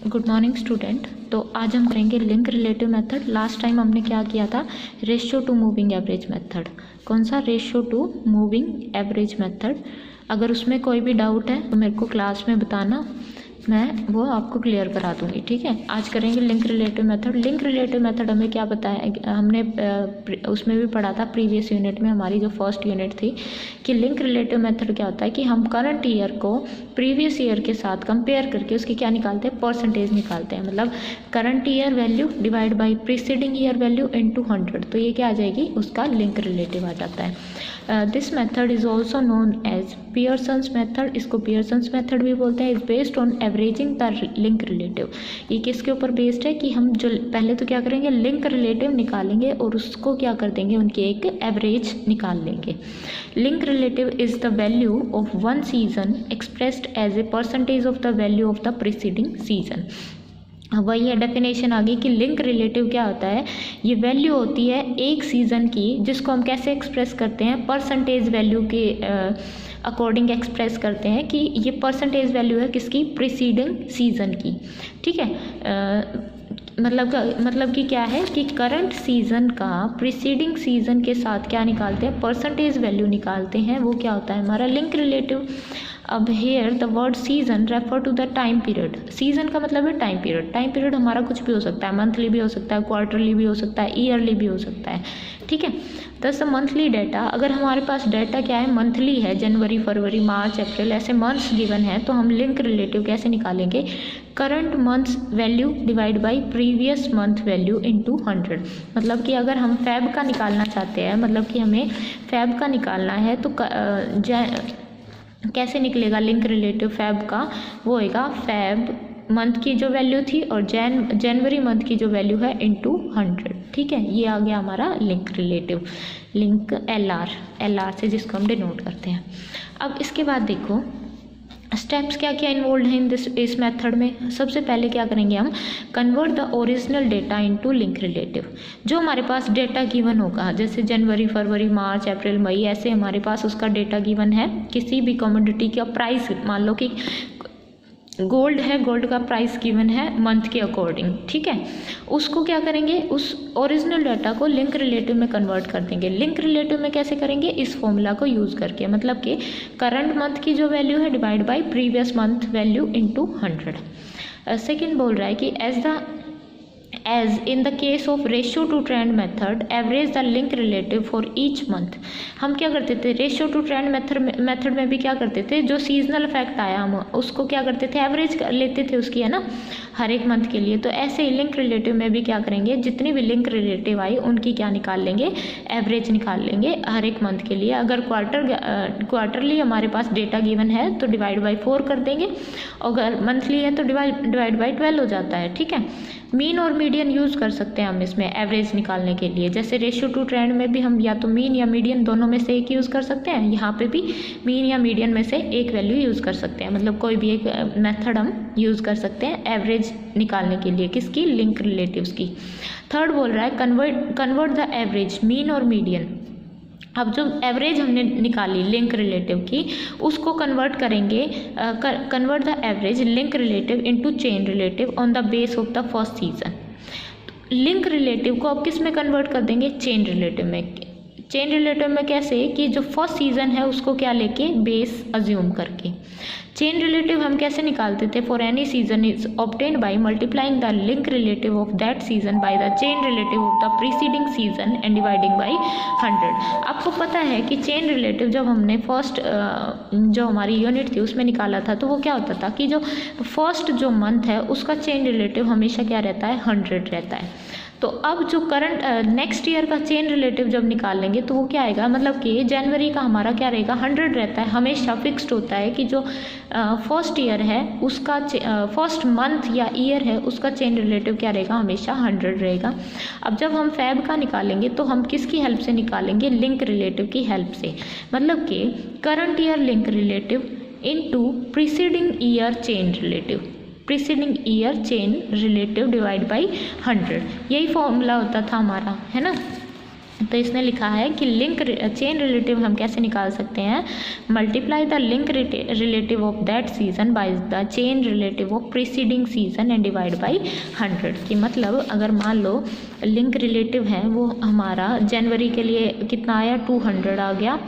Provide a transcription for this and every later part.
Good morning student. तो आज हम करेंगे link relative method. Last time हमने क्या किया था, ratio two moving average method. कौन सा? Ratio two moving average method. अगर उसमें कोई भी डाउट है तो मेरे को क्लास में बताना, मैं वो आपको क्लियर करा दूंगी। ठीक है, आज करेंगे link relative method. Link relative method हमें क्या बताया, हमने उसमें भी पढ़ा था प्रीवियस यूनिट में, हमारी जो फर्स्ट यूनिट थी, कि लिंक रिलेटिव मेथड क्या होता है कि हम करंट ईयर को प्रीवियस ईयर के साथ कंपेयर करके उसकी क्या निकालते हैं, परसेंटेज निकालते हैं। मतलब current year value divide by preceding year value into 100, तो ये क्या आ जाएगी, उसका लिंक रिलेटिव आ जाता है। This method is also known as Pearson's method. इसको पियर्सन्स मेथड भी बोलते हैं। Is based on averaging the link relative. ये किसके ऊपर बेस्ड है कि हम जो पहले तो क्या करेंगे, लिंक रिलेटिव निकालेंगे और उसको क्या कर देंगे, उनकी एक एवरेज निकाल लेंगे। Link relative is the value of one season expressed as a percentage of the value of the preceding season. वही है डेफिनेशन आ गई कि लिंक रिलेटिव क्या होता है, ये वैल्यू होती है एक सीज़न की, जिसको हम कैसे एक्सप्रेस करते हैं, परसेंटेज वैल्यू के अकॉर्डिंग एक्सप्रेस करते हैं कि ये परसेंटेज वैल्यू है किसकी, प्रीसीडिंग सीज़न की। ठीक है, मतलब कि क्या है कि करंट सीज़न का प्रीसीडिंग सीज़न के साथ क्या निकालते हैं, परसेंटेज वैल्यू निकालते हैं, वो क्या होता है हमारा लिंक रिलेटिव। अब here the word season refer to the time period. Season का मतलब है टाइम पीरियड। टाइम पीरियड हमारा कुछ भी हो सकता है, मंथली भी हो सकता है, क्वार्टरली भी हो सकता है, ईयरली भी हो सकता है। ठीक है, दस मंथली डाटा, अगर हमारे पास डाटा क्या है, मंथली है, जनवरी फरवरी मार्च अप्रैल ऐसे मंथ्स गिवन है, तो हम लिंक रिलेटिव कैसे निकालेंगे, current months value divide by previous month value into 100। मतलब कि अगर हम फैब का निकालना चाहते हैं, मतलब कि हमें फैब का निकालना है, तो कैसे निकलेगा लिंक रिलेटिव फैब का, वो होएगा फैब मंथ की जो वैल्यू थी और जनवरी मंथ की जो वैल्यू है इनटू 100। ठीक है, ये आ गया हमारा link relative, link L R से जिसको हम डिनोट करते हैं। अब इसके बाद देखो स्टेप्स क्या क्या इन्वॉल्व हैं इस मेथड में। सबसे पहले क्या करेंगे हम, convert the original data into link relative. जो हमारे पास डेटा गिवन होगा, जैसे जनवरी फरवरी मार्च अप्रैल मई, ऐसे हमारे पास उसका डेटा गिवन है। किसी भी कमोडिटी का प्राइस, मान लो कि गोल्ड है, गोल्ड का प्राइस गिवन है मंथ के अकॉर्डिंग। ठीक है, उसको क्या करेंगे, उस ओरिजिनल डाटा को लिंक रिलेटिव में कन्वर्ट कर देंगे। लिंक रिलेटिव में कैसे करेंगे, इस फॉर्मूला को यूज़ करके, मतलब कि करंट मंथ की जो वैल्यू है divide by previous month value into 100। Second बोल रहा है कि as in the case of ratio to trend method average the link relative for each month। हम क्या करते थे, रेशियो टू ट्रेंड मेथड में भी क्या करते थे, जो सीजनल इफेक्ट आया हम उसको क्या करते थे, एवरेज लेते थे उसकी, है ना, हर एक मंथ के लिए। तो ऐसे ही लिंक रिलेटिव में भी क्या करेंगे, जितनी भी लिंक रिलेटिव आई उनकी क्या निकाल लेंगे, एवरेज निकाल लेंगे हर एक मंथ के लिए। अगर क्वार्टरली हमारे पास डेटा गिवन है तो डिवाइड बाई 4 कर देंगे, अगर मंथली है तो डिवाइड बाई 12 हो जाता है। ठीक है, मीन और मीडियन यूज़ कर सकते हैं हम इसमें एवरेज निकालने के लिए। जैसे रेशियो टू ट्रेंड में भी हम या तो मीन या मीडियन दोनों में से एक यूज़ कर सकते हैं, यहाँ पे भी मीन या मीडियन में से एक वैल्यू यूज़ कर सकते हैं। मतलब कोई भी एक मेथड हम यूज़ कर सकते हैं एवरेज निकालने के लिए, किसकी, लिंक रिलेटिव्स की। थर्ड बोल रहा है कन्वर्ट द एवरेज मीन और मीडियन। अब जो एवरेज हमने निकाली लिंक रिलेटिव की, उसको कन्वर्ट करेंगे, convert the average link relative into chain relative on the base of the first season. Link relative को अब किस में कन्वर्ट कर देंगे, चेन रिलेटिव में। चेन रिलेटिव में कैसे कि जो फर्स्ट सीजन है उसको क्या लेके, बेस अज्यूम करके। चेन रिलेटिव हम कैसे निकालते थे, for any season is obtained by multiplying the link relative of that season by the chain relative of the preceding season and dividing by 100। आपको पता है कि चेन रिलेटिव जब हमने फर्स्ट जो हमारी यूनिट थी उसमें निकाला था, तो वो क्या होता था कि जो फर्स्ट जो मंथ है उसका चेन रिलेटिव हमेशा क्या रहता है, 100 रहता है। तो अब जो करंट नेक्स्ट ईयर का चेन रिलेटिव जब निकालेंगे तो वो क्या आएगा, मतलब कि जनवरी का हमारा क्या रहेगा, 100 रहता है, हमेशा फिक्स्ड होता है कि जो फर्स्ट ईयर है उसका फर्स्ट मंथ या ईयर है उसका चेन रिलेटिव क्या रहेगा, हमेशा 100 रहेगा। अब जब हम फैब का निकालेंगे तो हम किसकी हेल्प से निकालेंगे, लिंक रिलेटिव की हेल्प से। मतलब कि current year link relative into preceding year chain relative, preceding year chain relative divide by 100, यही फॉर्मूला होता था हमारा, है ना। तो इसने लिखा है कि चेन रिलेटिव हम कैसे निकाल सकते हैं, multiply the link relative of that season by the chain relative of preceding season and divide by 100। कि मतलब अगर मान लो लिंक रिलेटिव है वो हमारा जनवरी के लिए कितना आया 200 आ गया,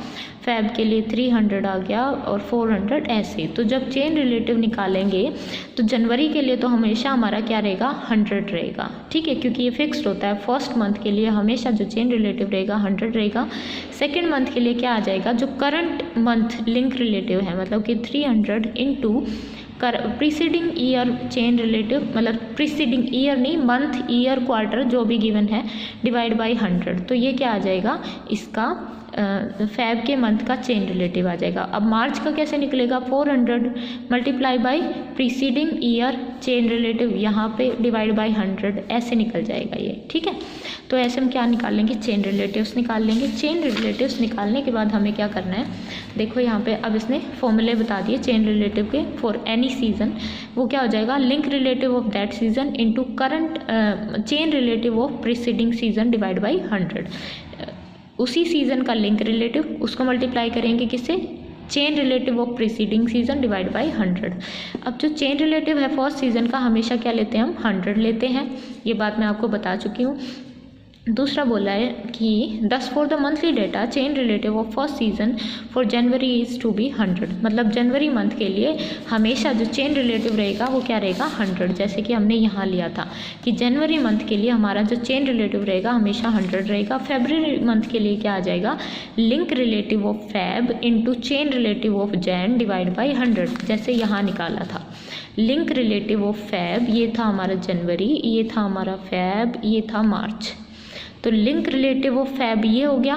फेब के लिए 300 आ गया और 400 ऐसे। तो जब चेन रिलेटिव निकालेंगे तो जनवरी के लिए तो हमेशा हमारा क्या रहेगा 100 रहेगा, ठीक है, क्योंकि ये फिक्स्ड होता है। फर्स्ट मंथ के लिए हमेशा जो चेन रिलेटिव रहेगा 100 रहेगा। सेकेंड मंथ के लिए क्या आ जाएगा, जो करंट मंथ लिंक रिलेटिव है मतलब कि 300 into preceding year chain relative, मतलब प्रीसीडिंग ईयर नहीं, मंथ ईयर क्वार्टर जो भी गिवन है डिवाइड बाय 100। तो ये क्या आ जाएगा, इसका फेब के मंथ का चेन रिलेटिव आ जाएगा। अब मार्च का कैसे निकलेगा, 400 multiply by preceding year chain relative यहाँ पे डिवाइड बाय 100 ऐसे निकल जाएगा ये, ठीक है। तो ऐसे हम क्या निकाल लेंगे, चेन रिलेटिव्स निकाल लेंगे। चेन रिलेटिव्स निकालने के बाद हमें क्या करना है, देखो यहाँ पे अब इसने फॉर्मूले बता दिए चेन रिलेटिव के फॉर एनी सीजन। वो क्या हो जाएगा, link relative of that season into current chain relative of preceding season divide by 100। उसी सीज़न का लिंक रिलेटिव उसको मल्टीप्लाई करेंगे किससे, chain relative of preceding season divide by 100। अब जो चेन रिलेटिव है फर्स्ट सीजन का हमेशा क्या लेते हैं हम 100 लेते हैं, ये बात मैं आपको बता चुकी हूँ। दूसरा बोला है कि 10 for the monthly data chain relative of first season for January is to be 100। मतलब जनवरी मंथ के लिए हमेशा जो चेन रिलेटिव रहेगा वो क्या रहेगा 100। जैसे कि हमने यहाँ लिया था कि जनवरी मंथ के लिए हमारा जो चेन रिलेटिव रहेगा हमेशा 100 रहेगा। फेब्रुअरी मंथ के लिए क्या आ जाएगा, link relative of Feb into chain relative of Jain divide by 100, जैसे यहाँ निकाला था। लिंक रिलेटिव ऑफ फेब ये था हमारा जनवरी, ये था हमारा फेब, ये था मार्च। तो लिंक रिलेटिव ऑफ फेब ये हो गया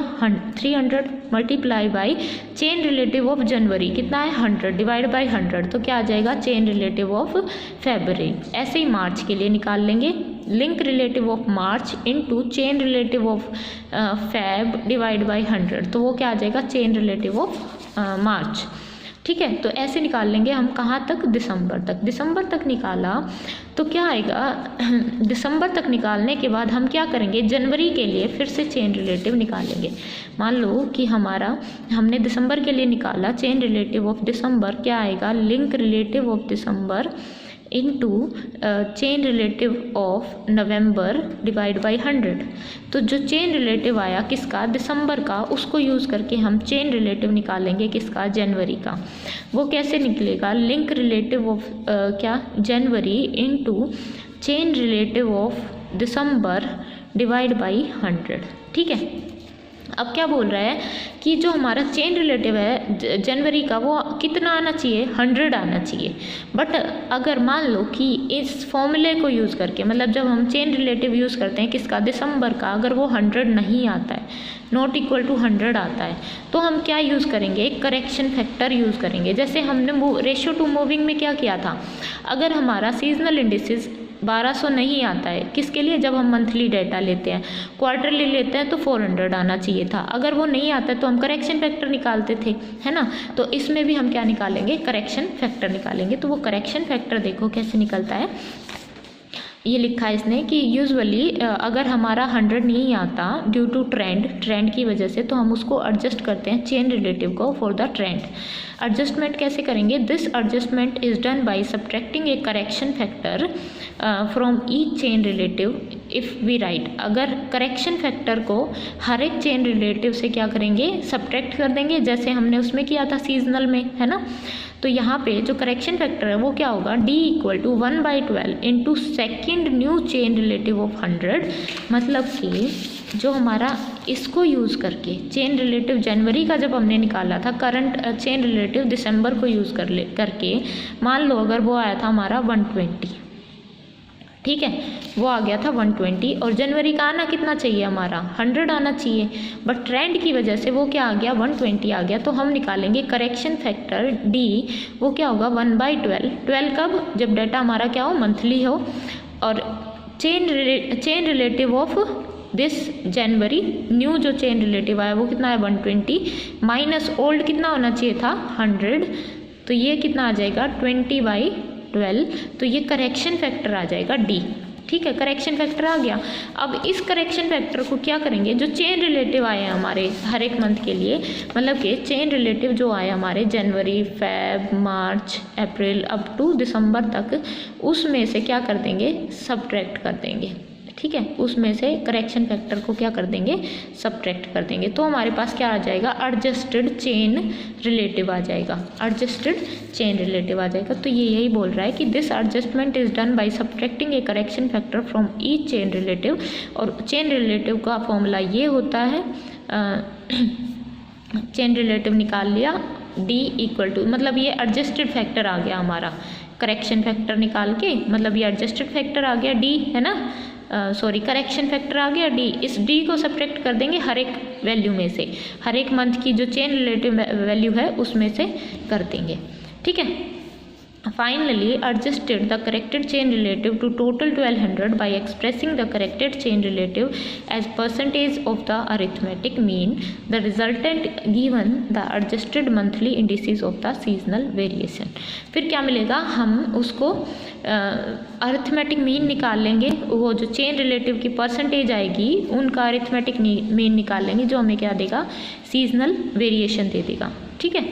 300 multiply by chain relative of January कितना है 100 डिवाइड बाई 100, तो क्या आ जाएगा चेन रिलेटिव ऑफ फेब्रुअरी। ऐसे ही मार्च के लिए निकाल लेंगे, link relative of March into chain relative of Feb divide by 100, तो वो क्या आ जाएगा चेन रिलेटिव ऑफ मार्च। ठीक है, तो ऐसे निकाल लेंगे हम कहाँ तक, दिसंबर तक। दिसंबर तक निकाला तो क्या आएगा, दिसंबर तक निकालने के बाद हम क्या करेंगे, जनवरी के लिए फिर से चेन रिलेटिव निकालेंगे। मान लो कि हमने दिसंबर के लिए निकाला चेन रिलेटिव ऑफ दिसंबर, क्या आएगा link relative of December into chain relative of November divide by 100। तो जो चेन रिलेटिव आया किसका, दिसंबर का, उसको यूज़ करके हम चेन रिलेटिव निकालेंगे किसका, जनवरी का। वो कैसे निकलेगा, लिंक रिलेटिव ऑफ क्या January into chain relative of December divide by 100। ठीक है, अब क्या बोल रहा है कि जो हमारा चेन रिलेटिव है जनवरी का वो कितना आना चाहिए, 100 आना चाहिए। बट अगर मान लो कि इस फॉर्मूले को यूज़ करके, मतलब जब हम चेन रिलेटिव यूज़ करते हैं किसका, दिसंबर का, अगर वो 100 नहीं आता है, नॉट इक्वल टू 100 आता है, तो हम क्या यूज़ करेंगे, एक करेक्शन फैक्टर यूज़ करेंगे। जैसे हमने रेशियो टू मूविंग में क्या किया था, अगर हमारा सीजनल इंडिसेस 1200 नहीं आता है, किसके लिए, जब हम मंथली डेटा लेते हैं, क्वार्टरली लेते हैं तो 400 आना चाहिए था। अगर वो नहीं आता तो हम करेक्शन फैक्टर निकालते थे, है ना। तो इसमें भी हम क्या निकालेंगे, करेक्शन फैक्टर निकालेंगे। तो वो करेक्शन फैक्टर देखो कैसे निकलता है, ये लिखा है इसने कि यूजुअली अगर हमारा 100 नहीं आता ड्यू टू ट्रेंड की वजह से, तो हम उसको एडजस्ट करते हैं चेन रिलेटिव को फॉर द ट्रेंड। एडजस्टमेंट कैसे करेंगे, this adjustment is done by subtracting a correction factor from each chain relative if we write. अगर करेक्शन फैक्टर को हर एक चेन रिलेटिव से क्या करेंगे, सब्ट्रैक्ट कर देंगे, जैसे हमने उसमें किया था सीजनल में, है ना। तो यहाँ पे जो करेक्शन फैक्टर है वो क्या होगा, d equal to 1/12 into second new chain relative of 100। मतलब कि जो हमारा इसको यूज़ करके चेन रिलेटिव जनवरी का जब हमने निकाला था, करंट चेन रिलेटिव दिसंबर को यूज़ करके मान लो अगर वो आया था हमारा 120, ठीक है, वो आ गया था 120, और जनवरी का आना कितना चाहिए, हमारा 100 आना चाहिए, बट ट्रेंड की वजह से वो क्या आ गया, 120 आ गया। तो हम निकालेंगे करेक्शन फैक्टर d, वो क्या होगा 1/12। 12 कब, जब डाटा हमारा क्या हो, मंथली हो, और chain relative of this January, new जो चेन रिलेटिव आया वो कितना है 120, माइनस ओल्ड कितना होना चाहिए था 100, तो ये कितना आ जाएगा 20/12। तो ये करेक्शन फैक्टर आ जाएगा d। ठीक है, करेक्शन फैक्टर आ गया। अब इस करेक्शन फैक्टर को क्या करेंगे, जो चेन रिलेटिव आए हैं हमारे हर एक मंथ के लिए, मतलब कि चेन रिलेटिव जो आए हमारे January, Feb, March, April up to December तक, उसमें से क्या कर देंगे, सब्ट्रैक्ट कर देंगे। ठीक है, उसमें से करेक्शन फैक्टर को क्या कर देंगे, सब्ट्रैक्ट कर देंगे। तो हमारे पास क्या आ जाएगा, एडजस्टेड चेन रिलेटिव आ जाएगा, एडजस्टेड चेन रिलेटिव आ जाएगा। तो ये यही बोल रहा है कि this adjustment is done by subtracting a correction factor from each chain relative. और चेन रिलेटिव का फॉर्मूला ये होता है, चेन रिलेटिव निकाल लिया, डी इक्वल टू, मतलब ये एडजस्टेड फैक्टर आ गया हमारा, करेक्शन फैक्टर निकाल के, मतलब ये एडजस्टेड फैक्टर आ गया डी, है ना, सॉरी करेक्शन फैक्टर आ गया डी। इस डी को सब्ट्रैक्ट कर देंगे हर एक वैल्यू में से, हर एक मंथ की जो चेन रिलेटिव वैल्यू है उसमें से कर देंगे। ठीक है, finally adjusted the corrected chain relative to total 1200 by expressing the corrected chain relative as percentage of the arithmetic mean, the resultant given the adjusted monthly indices of the seasonal variation। फिर क्या मिलेगा, हम उसको arithmetic mean निकाल लेंगे, वो जो chain relative की परसेंटेज आएगी उनका अरिथमेटिक मीन निकाल लेंगे, जो हमें क्या देगा, सीजनल वेरिएशन दे देगा। ठीक है,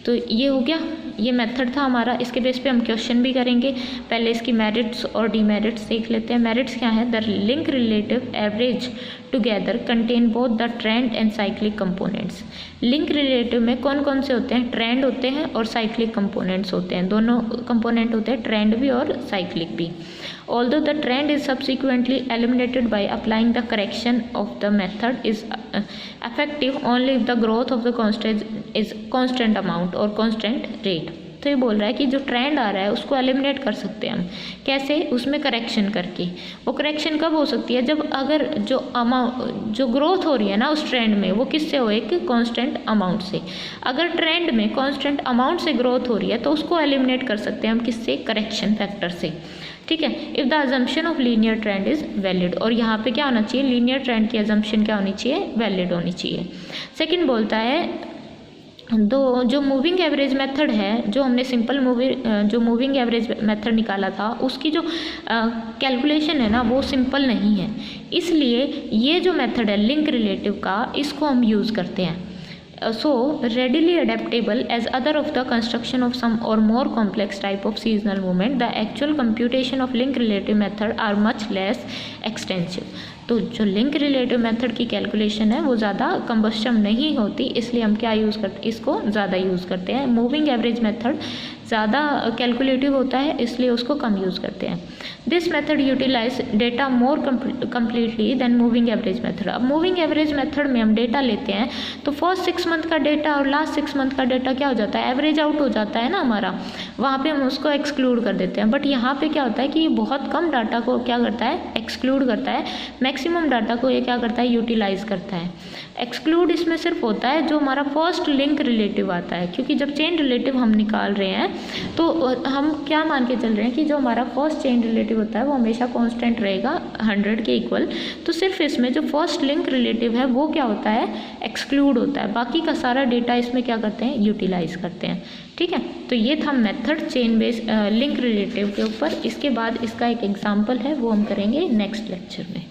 तो ये हो गया, ये मेथड था हमारा। इसके बेस पे हम क्वेश्चन भी करेंगे। पहले इसकी मेरिट्स और डीमेरिट्स देख लेते हैं। मेरिट्स क्या है, the link relative average together contain both the trend and cyclic components. Link relative में कौन कौन से होते हैं, ट्रेंड होते हैं और साइक्लिक कंपोनेंट्स होते हैं, दोनों कंपोनेंट होते हैं, ट्रेंड भी और साइक्लिक भी। Although the trend is subsequently eliminated by applying the correction of the method is effective only if the growth of the constant is constant amount or constant rate। तो ये बोल रहा है कि जो ट्रेंड आ रहा है उसको एलिमिनेट कर सकते हैं हम, कैसे, उसमें करेक्शन करके। वो करेक्शन कब हो सकती है, जब अगर जो ग्रोथ हो रही है ना उस ट्रेंड में, वो किससे हो, एक कांस्टेंट अमाउंट से। अगर ट्रेंड में कांस्टेंट अमाउंट से ग्रोथ हो रही है तो उसको एलिमिनेट कर सकते हैं हम, किससे, करेक्शन फैक्टर से। ठीक है, if the assumption of linear trend is valid, और यहाँ पे क्या होना चाहिए, लीनियर ट्रेंड की अजम्पशन क्या होनी चाहिए, वैलिड होनी चाहिए। सेकंड बोलता है जो मूविंग एवरेज मेथड है, जो हमने सिंपल मूविंग एवरेज मेथड निकाला था, उसकी जो कैलकुलेशन है ना वो सिंपल नहीं है, इसलिए ये जो मेथड है लिंक रिलेटिव का, इसको हम यूज़ करते हैं। So readily adaptable as other of the construction of some or more complex type of seasonal movement, the actual computation of link relative method are much less extensive। तो जो link relative method की calculation है वो ज़्यादा कम्बस्टम नहीं होती, इसलिए हम क्या यूज़ करते हैं, इसको ज़्यादा यूज़ करते हैं। मूविंग एवरेज मेथड ज़्यादा कैलकुलेटिव होता है, इसलिए उसको कम यूज़ करते हैं। This method utilise data more completely than moving average method. अब मूविंग एवरेज मेथड में हम डेटा लेते हैं तो फर्स्ट 6 मंथ का डेटा और लास्ट 6 मंथ का डेटा क्या हो जाता है, एवरेज आउट हो जाता है ना हमारा, वहाँ पे हम उसको एक्सक्लूड कर देते हैं। बट यहाँ पे क्या होता है कि ये बहुत कम डाटा को क्या करता है, एक्सक्लूड करता है, मैक्सिमम डाटा को ये क्या करता है, यूटिलाइज करता है। एक्सक्लूड इसमें सिर्फ होता है जो हमारा फर्स्ट लिंक रिलेटिव आता है, क्योंकि जब चेन रिलेटिव हम निकाल रहे हैं तो हम क्या मान के चल रहे हैं कि जो हमारा फर्स्ट चेन रिलेटिव होता है वो हमेशा कांस्टेंट रहेगा 100 के इक्वल। तो सिर्फ इसमें जो फर्स्ट लिंक रिलेटिव है वो क्या होता है, एक्सक्लूड होता है, बाकी का सारा डेटा इसमें क्या करते हैं, यूटिलाइज करते हैं। ठीक है, तो ये था method chain base link relative के ऊपर। इसके बाद इसका एक एग्जाम्पल है, वो हम करेंगे नेक्स्ट लेक्चर में।